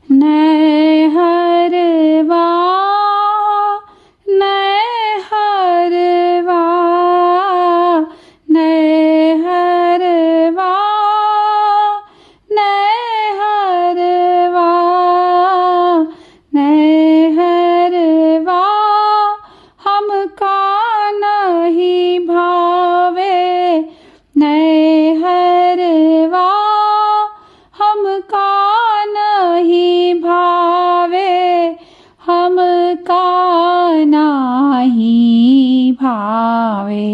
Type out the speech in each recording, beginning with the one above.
नय हरवा नय हरवा नय हरवा नय हरवा नय हरवा हमका नहीं भावे नय हरवा हमका नहीं भावे हमका नहीं भावे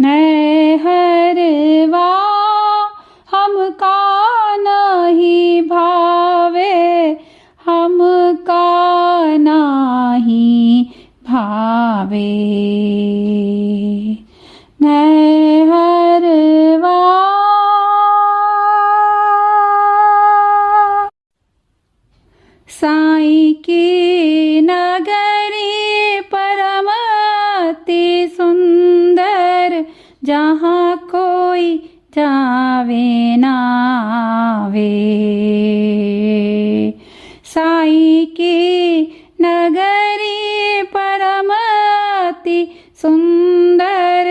नय हरवा हमका नहीं भावे हमका नहीं भावे नय हरवा। साईं की नगरी परम अति सुंदर जहाँ कोई जावे ना आवे। साईं की नगरी परम अति सुंदर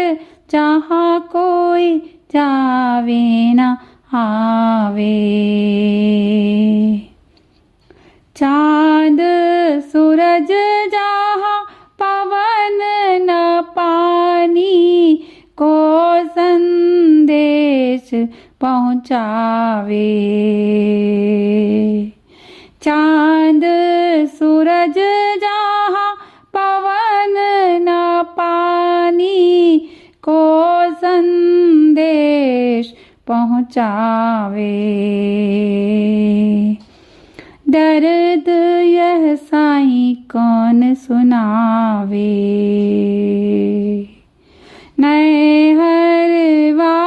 जहाँ कोई जावे ना आवे। चाँद सूरज जहाँ पवन न पानी को संदेश पहुँचावे। चाँद सूरज जहाँ पवन न पानी को संदेश पहुँचावे। दर्द यह साईं कौन सुनावे। नय हरवा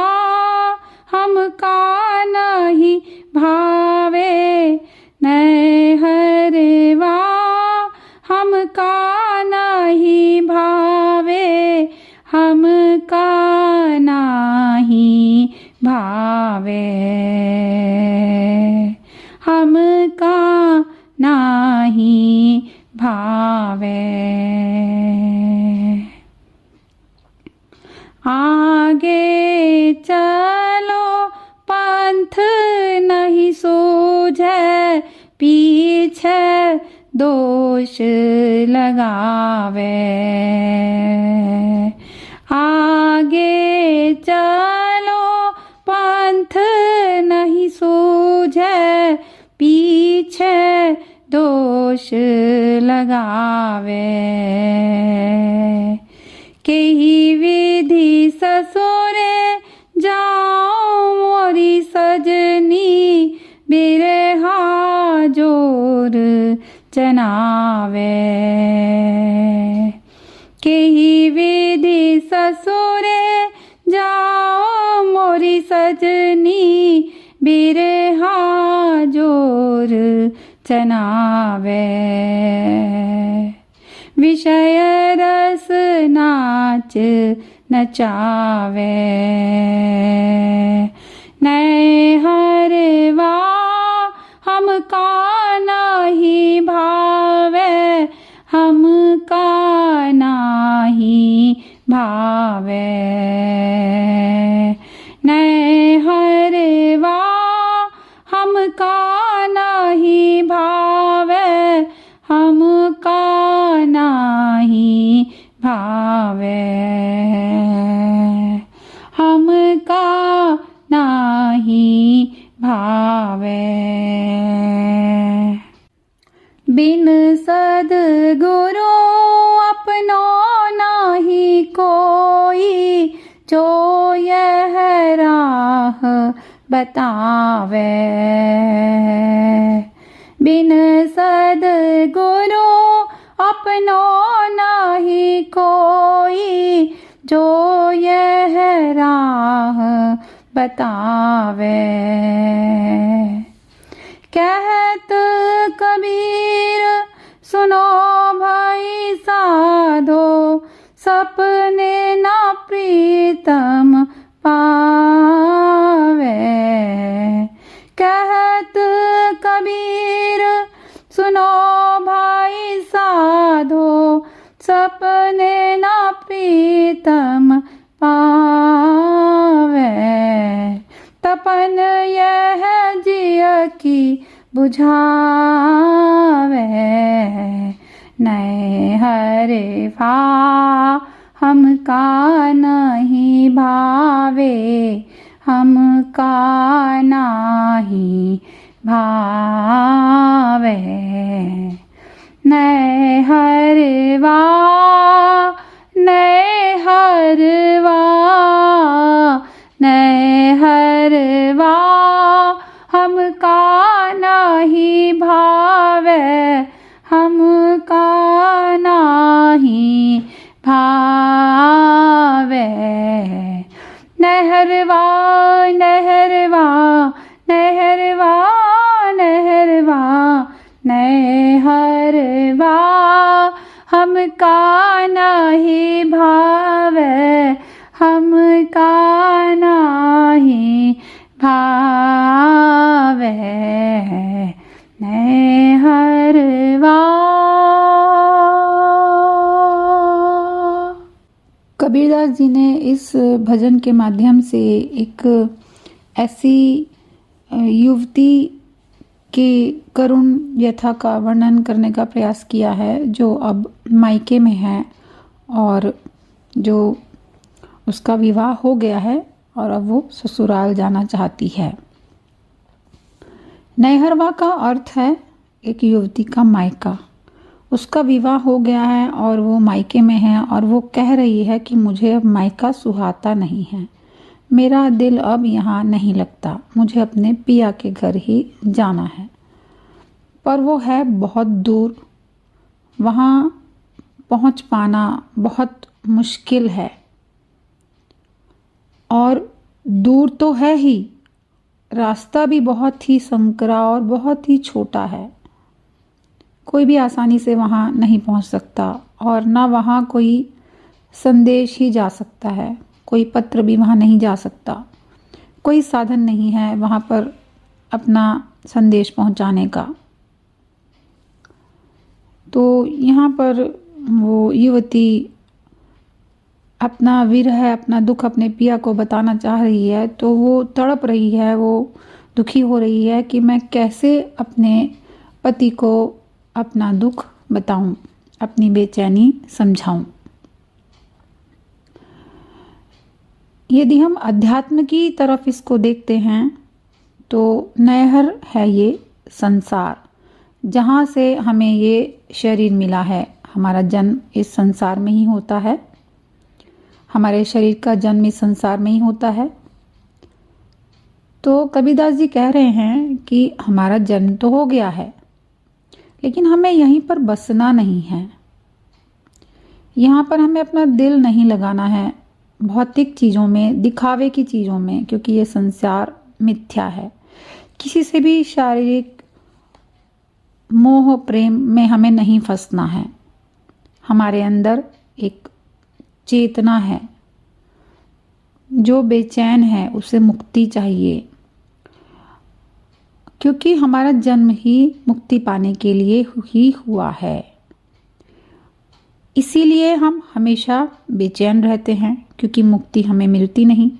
हमका नहीं भावे नय हरवा हमका नहीं भावे हमका नहीं भावे हमका नहीं भावे। आगे चलो पंथ नहीं सूझे पीछे दोष लगावे। आगे चलो पंथ नहीं सूझे पीछे दोष लगावे। केही विधि ससुरे जाओ मोरी सजनी बिरहा जोर चनावे। केही विधि ससुरे जाओ मोरी सजनी बिरहा जोर चनावे। विषय रस नाच नचावे। नय हरवा हमका नहीं भावे हमका नहीं भावे। नय हरवा हमका नहीं भावे हमका नहीं भावे हमका नहीं भावे। बिन सद्गुरु अपनो नहीं कोई जो यह राह बतावे। बिन सद्गुरु अपनो नहीं कोई जो यह राह बतावे। कहत कबीर सुनो भाई साधो सपने ना प्रीतम पावे। कह कहत कबीर सुनो भाई साधो सपने ना प्रीतम पावे तपन यह जिय की बुझावे नैहर भा हमका नहीं भावे हमका नहीं भावे नैहरवा नैहरवा नैहरवा हमका नहीं भावे हमका नहीं भावे नहरवा नहरवा नहरवा नहरवा नहरवा हमका नहीं भावे हमका नहीं भावे नहरवा। कबीरदास जी ने इस भजन के माध्यम से एक ऐसी युवती के करुण व्यथा का वर्णन करने का प्रयास किया है जो अब मायके में है और जो उसका विवाह हो गया है और अब वो ससुराल जाना चाहती है। नैहरवा का अर्थ है एक युवती का मायका। उसका विवाह हो गया है और वो मायके में है और वो कह रही है कि मुझे अब मायका सुहाता नहीं है, मेरा दिल अब यहाँ नहीं लगता, मुझे अपने पिया के घर ही जाना है। पर वो है बहुत दूर, वहाँ पहुँच पाना बहुत मुश्किल है और दूर तो है ही, रास्ता भी बहुत ही संकरा और बहुत ही छोटा है। कोई भी आसानी से वहाँ नहीं पहुँच सकता और ना वहाँ कोई संदेश ही जा सकता है, कोई पत्र भी वहाँ नहीं जा सकता, कोई साधन नहीं है वहाँ पर अपना संदेश पहुँचाने का। तो यहाँ पर वो युवती अपना विरह अपना दुख अपने पिया को बताना चाह रही है, तो वो तड़प रही है, वो दुखी हो रही है कि मैं कैसे अपने पति को अपना दुख बताऊं, अपनी बेचैनी समझाऊं। यदि हम अध्यात्म की तरफ इसको देखते हैं तो नैहर है ये संसार, जहाँ से हमें ये शरीर मिला है। हमारा जन्म इस संसार में ही होता है, हमारे शरीर का जन्म इस संसार में ही होता है। तो कबीरदास जी कह रहे हैं कि हमारा जन्म तो हो गया है, लेकिन हमें यहीं पर बसना नहीं है, यहाँ पर हमें अपना दिल नहीं लगाना है भौतिक चीज़ों में, दिखावे की चीज़ों में, क्योंकि ये संसार मिथ्या है। किसी से भी शारीरिक मोह प्रेम में हमें नहीं फंसना है। हमारे अंदर एक चेतना है, जो बेचैन है उसे मुक्ति चाहिए, क्योंकि हमारा जन्म ही मुक्ति पाने के लिए ही हुआ है। इसीलिए हम हमेशा बेचैन रहते हैं, क्योंकि मुक्ति हमें मिलती नहीं।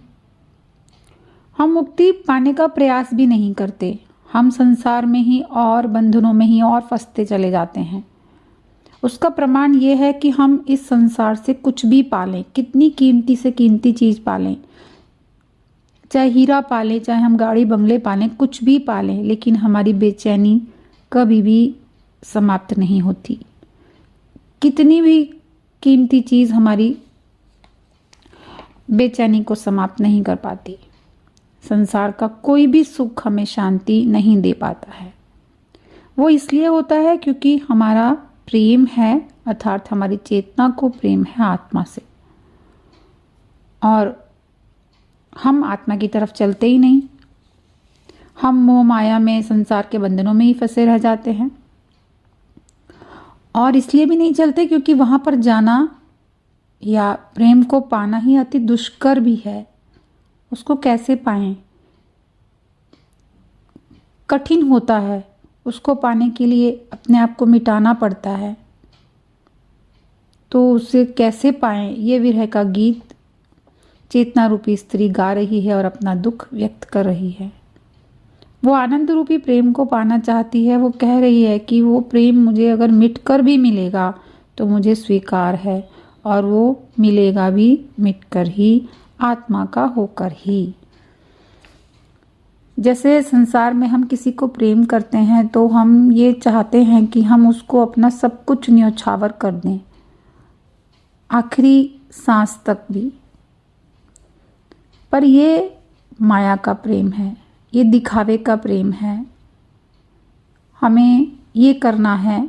हम मुक्ति पाने का प्रयास भी नहीं करते, हम संसार में ही और बंधनों में ही और फंसते चले जाते हैं। उसका प्रमाण ये है कि हम इस संसार से कुछ भी पालें, कितनी कीमती से कीमती चीज़ पालें, चाहे हीरा पालें, चाहे हम गाड़ी बंगले पालें, कुछ भी पालें, लेकिन हमारी बेचैनी कभी भी समाप्त नहीं होती। कितनी भी कीमती चीज़ हमारी बेचैनी को समाप्त नहीं कर पाती। संसार का कोई भी सुख हमें शांति नहीं दे पाता है। वो इसलिए होता है क्योंकि हमारा प्रेम है, अर्थात हमारी चेतना को प्रेम है आत्मा से, और हम आत्मा की तरफ चलते ही नहीं। हम मोह माया में, संसार के बंधनों में ही फंसे रह जाते हैं। और इसलिए भी नहीं चलते क्योंकि वहाँ पर जाना या प्रेम को पाना ही अति दुष्कर भी है। उसको कैसे पाएं? कठिन होता है, उसको पाने के लिए अपने आप को मिटाना पड़ता है। तो उसे कैसे पाएं, ये विरह का गीत चेतना रूपी स्त्री गा रही है और अपना दुख व्यक्त कर रही है। वो आनंद रूपी प्रेम को पाना चाहती है। वो कह रही है कि वो प्रेम मुझे अगर मिटकर भी मिलेगा तो मुझे स्वीकार है, और वो मिलेगा भी मिटकर ही, आत्मा का होकर ही। जैसे संसार में हम किसी को प्रेम करते हैं तो हम ये चाहते हैं कि हम उसको अपना सब कुछ न्योछावर कर दें, आखिरी सांस तक भी। पर ये माया का प्रेम है, ये दिखावे का प्रेम है। हमें ये करना है,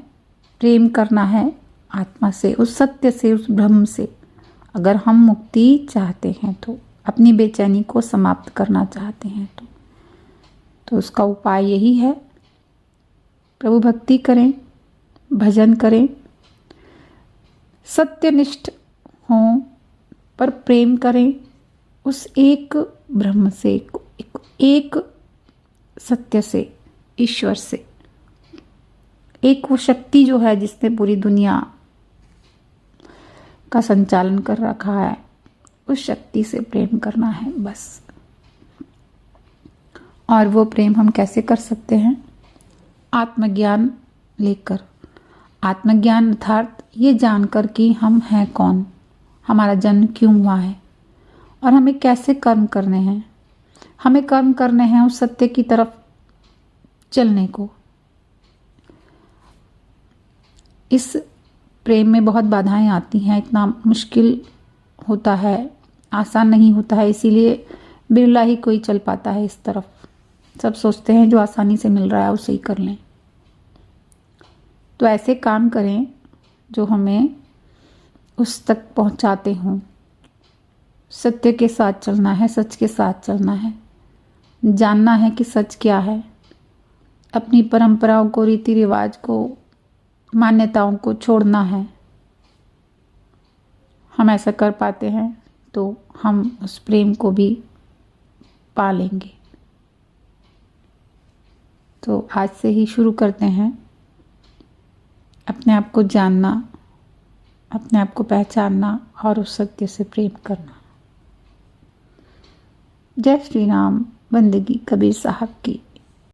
प्रेम करना है आत्मा से, उस सत्य से, उस ब्रह्म से। अगर हम मुक्ति चाहते हैं तो, अपनी बेचैनी को समाप्त करना चाहते हैं तो उसका उपाय यही है, प्रभु भक्ति करें, भजन करें, सत्यनिष्ठ हों, पर प्रेम करें उस एक ब्रह्म से, एक सत्य से, ईश्वर से। एक वो शक्ति जो है जिसने पूरी दुनिया का संचालन कर रखा है, उस शक्ति से प्रेम करना है बस। और वो प्रेम हम कैसे कर सकते हैं? आत्मज्ञान लेकर। आत्मज्ञान अर्थात ये जानकर कि हम हैं कौन, हमारा जन्म क्यों हुआ है और हमें कैसे कर्म करने हैं। हमें कर्म करने हैं उस सत्य की तरफ चलने को। इस प्रेम में बहुत बाधाएं आती हैं, इतना मुश्किल होता है, आसान नहीं होता है, इसीलिए बिरला ही कोई चल पाता है इस तरफ। सब सोचते हैं जो आसानी से मिल रहा है उसे ही कर लें। तो ऐसे काम करें जो हमें उस तक पहुंचाते हों। सत्य के साथ चलना है, सच के साथ चलना है, जानना है कि सच क्या है। अपनी परंपराओं को, रीति रिवाज को, मान्यताओं को छोड़ना है। हम ऐसा कर पाते हैं तो हम उस प्रेम को भी पा लेंगे। तो आज से ही शुरू करते हैं अपने आप को जानना, अपने आप को पहचानना और उस सत्य से प्रेम करना। जय श्री राम। बंदगी कबीर साहब की।